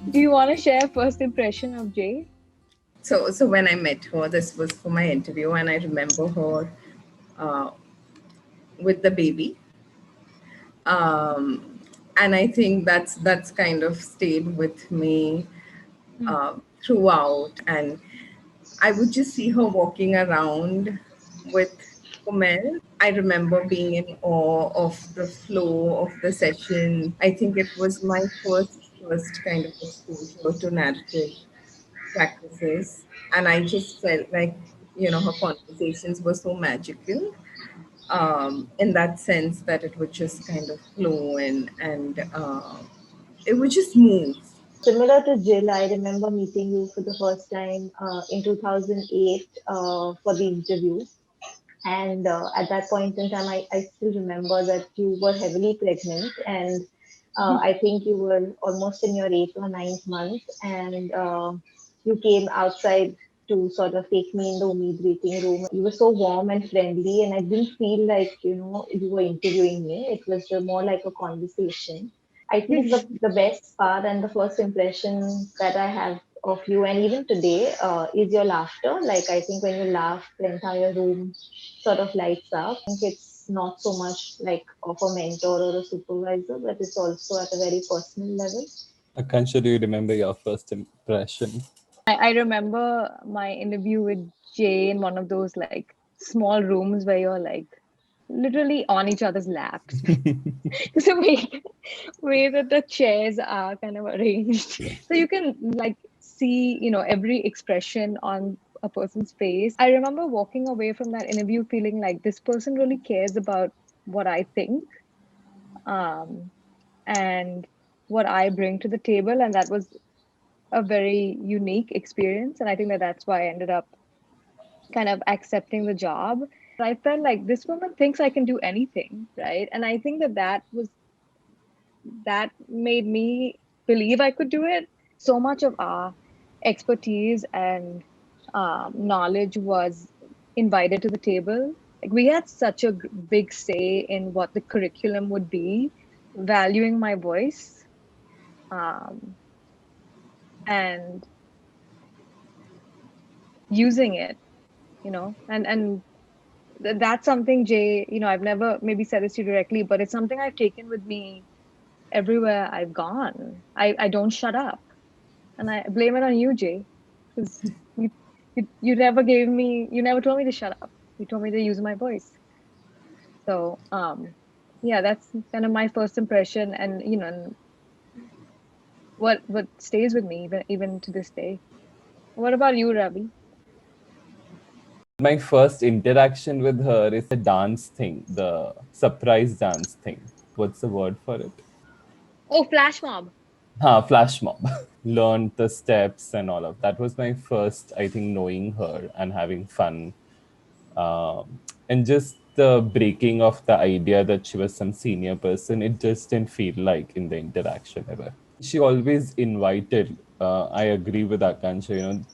Do you want to share first impression of Jay? So when I met her, this was for my interview, and I remember her uh, with the baby. And I think that's kind of stayed with me throughout. And I would just see her walking around with Kumel. I remember being in awe of the flow of the session. I think it was my first kind of exposure to narrative practices, and I just felt like her conversations were so magical, in that sense that it would just kind of flow and it would just move. Similar to Jill, I remember meeting you for the first time in 2008 for the interview. And at that point in time, I still remember that you were heavily pregnant, and I think you were almost in your eighth or ninth month, and you came outside to sort of take me in the Umeed waiting room. You were so warm and friendly, and I didn't feel like, you were interviewing me. It was more like a conversation. I think the best part and the first impression that I have of you, and even today, is your laughter. Like, I think when you laugh, the entire room sort of lights up. I think it's not so much like of a mentor or a supervisor, but it's also at a very personal level. Akansha, do you remember your first impression? I remember my interview with Jay in one of those like small rooms where you're like literally on each other's laps. Because the way that the chairs are kind of arranged. So you can like see, every expression on a person's face. I remember walking away from that interview feeling like this person really cares about what I think, um, and what I bring to the table. And that was a very unique experience. And I think that that's why I ended up kind of accepting the job. I felt like this woman thinks I can do anything, right? And I think that made me believe I could do it. So much of our expertise and knowledge was invited to the table. Like we had such a big say in what the curriculum would be, valuing my voice, um, and using it, and that's something, Jay, I've never maybe said this to you directly, but it's something I've taken with me everywhere I've gone. I don't shut up. And I blame it on you, Jay, because you never you never told me to shut up. You told me to use my voice. So, yeah, that's kind of my first impression, and what stays with me even to this day. What about you, Ravi? My first interaction with her is a dance thing, the surprise dance thing. What's the word for it? Oh, flash mob. Flash mob. Learned the steps and all of that. Was my first, I think, knowing her and having fun. And just the breaking of the idea that she was some senior person, it just didn't feel like in the interaction ever. She always invited, I agree with Akansha,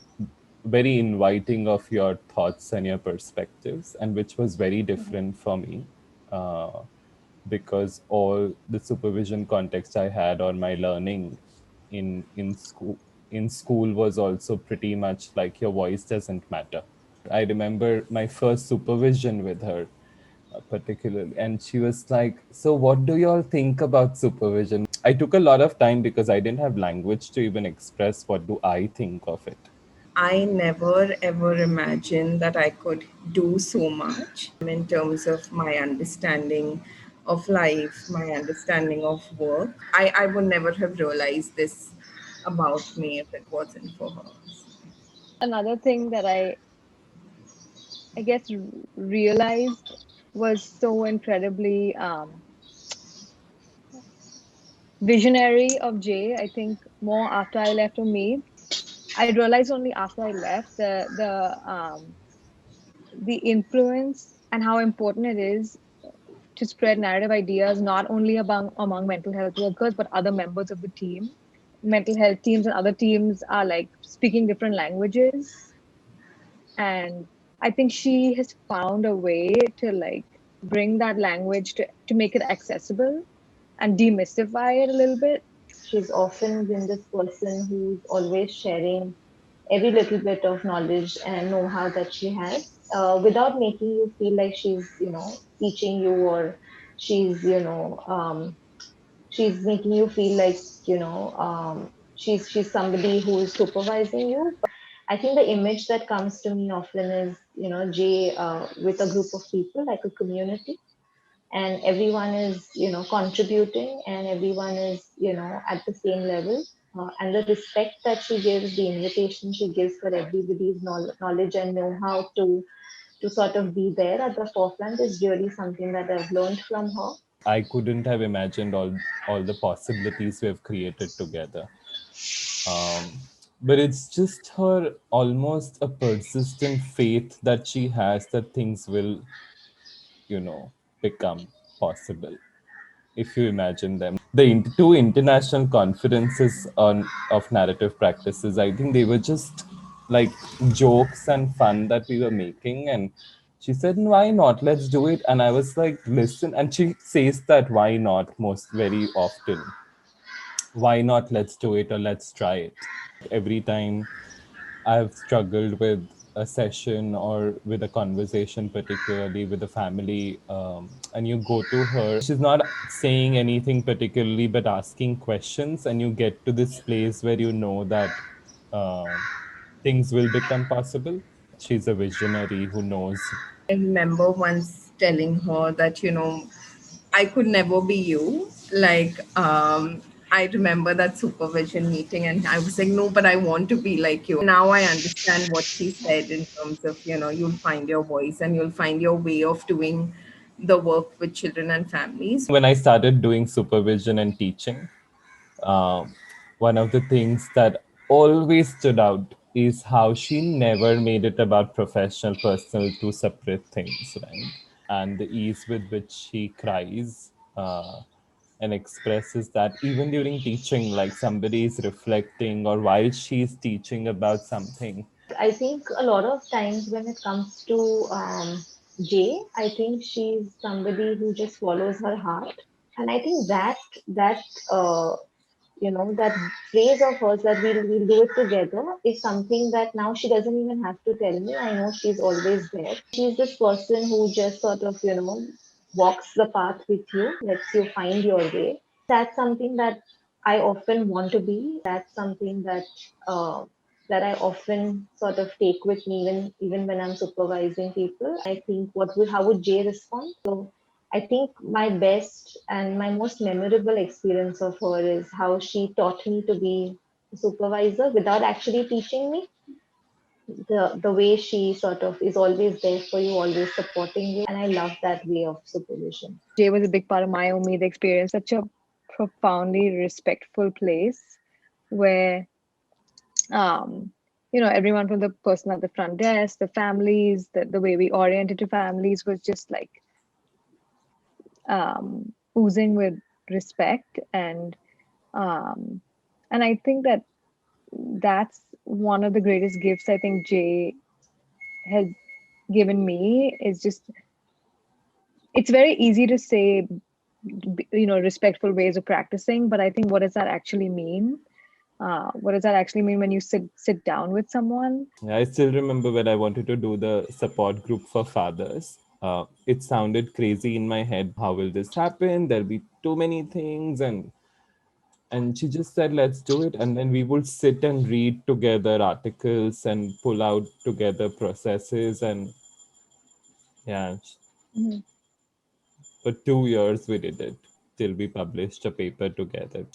very inviting of your thoughts and your perspectives, and which was very different for me. Because all the supervision context I had or my learning in school was also pretty much like your voice doesn't matter. I remember my first supervision with her, particularly, and she was like, "So, what do you all think about supervision?" I took a lot of time because I didn't have language to even express what do I think of it. I never ever imagined that I could do so much in terms of my understanding of life, my understanding of work. I would never have realized this about me if it wasn't for her. Another thing that I guess realized was so incredibly visionary of Jay. I think more after I left Umeed. I realized only after I left the influence and how important it is to spread narrative ideas not only among mental health workers but other members of the team. Mental health teams and other teams are like speaking different languages, and I think she has found a way to like bring that language to make it accessible and demystify it a little bit. she's often been this person who's always sharing every little bit of knowledge and know-how that she has, without making you feel like she's, teaching you, or she's, she's making you feel like, she's somebody who is supervising you. I think the image that comes to me often is, Jay, with a group of people, like a community, and everyone is, contributing, and everyone is, at the same level. And the respect that she gives, the invitation she gives for everybody's knowledge and know-how to sort of be there at the forefront is really something that I've learned from her. I couldn't have imagined all the possibilities we have created together. But it's just her almost a persistent faith that she has that things will, become possible. If you imagine them, the two international conferences on of narrative practices, I think they were just like jokes and fun that we were making, and she said, why not, let's do it. And I was like, listen, and she says that why not most very often, why not, let's do it, or let's try it. Every time I've struggled with a session or with a conversation, particularly with a family, and you go to her. She's not saying anything particularly, but asking questions, and you get to this place where you know that things will become possible. She's a visionary who knows. I remember once telling her that, I could never be you. Like, I remember that supervision meeting, and I was like, no, but I want to be like you. Now I understand what she said in terms of, you'll find your voice and you'll find your way of doing the work with children and families. When I started doing supervision and teaching, um, one of the things that always stood out is how she never made it about professional, personal, two separate things, right? And the ease with which she cries and expresses that even during teaching, like somebody is reflecting or while she's teaching about something. I think a lot of times when it comes to Jay, I think she's somebody who just follows her heart, and I think that uh, that phrase of hers that we'll do it together is something that now she doesn't even have to tell me. I know she's always there. She's this person who just sort of walks the path with you, lets you find your way. That's something that I often want to be. That's something that I often sort of take with me, even when I'm supervising people. I think how would Jay respond? So I think my best and my most memorable experience of her is how she taught me to be a supervisor without actually teaching me. The way she sort of is always there for you, always supporting you, and I love that way of supervision. Jay was a big part of my Omid experience. Such a profoundly respectful place where, um, everyone from the person at the front desk, the families, the way we oriented to families was just like oozing with respect, um, and I think that's one of the greatest gifts I think Jay has given me is just it's very easy to say respectful ways of practicing, but I think what does that actually mean? What does that actually mean when you sit down with someone? I still remember when I wanted to do the support group for fathers. It sounded crazy in my head. How will this happen? There'll be too many things, and she just said, "Let's do it." And then we would sit and read together articles and pull out together processes, and yeah, Mhm. for 2 years we did it till we published a paper together.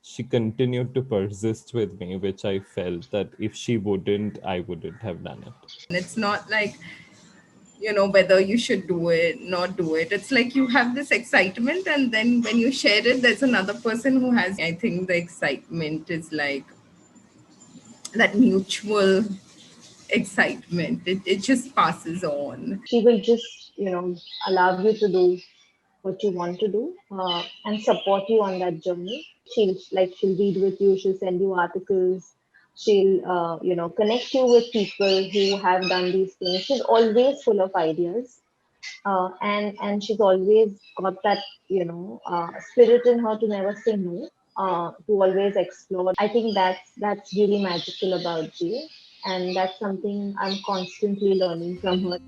She continued to persist with me, which I felt that if she wouldn't, I wouldn't have done it. It's not like, whether you should do it, not do it. It's like you have this excitement, and then when you share it, there's another person who has. I think the excitement is like that mutual excitement. It just passes on. She will just allow you to do what you want to do, and support you on that journey. She'll read with you, she'll send you articles, she'll connect you with people who have done these things. She's always full of ideas, and she's always got that spirit in her to never say no. to always explore. I think that's really magical about Jay, and that's something I'm constantly learning from her.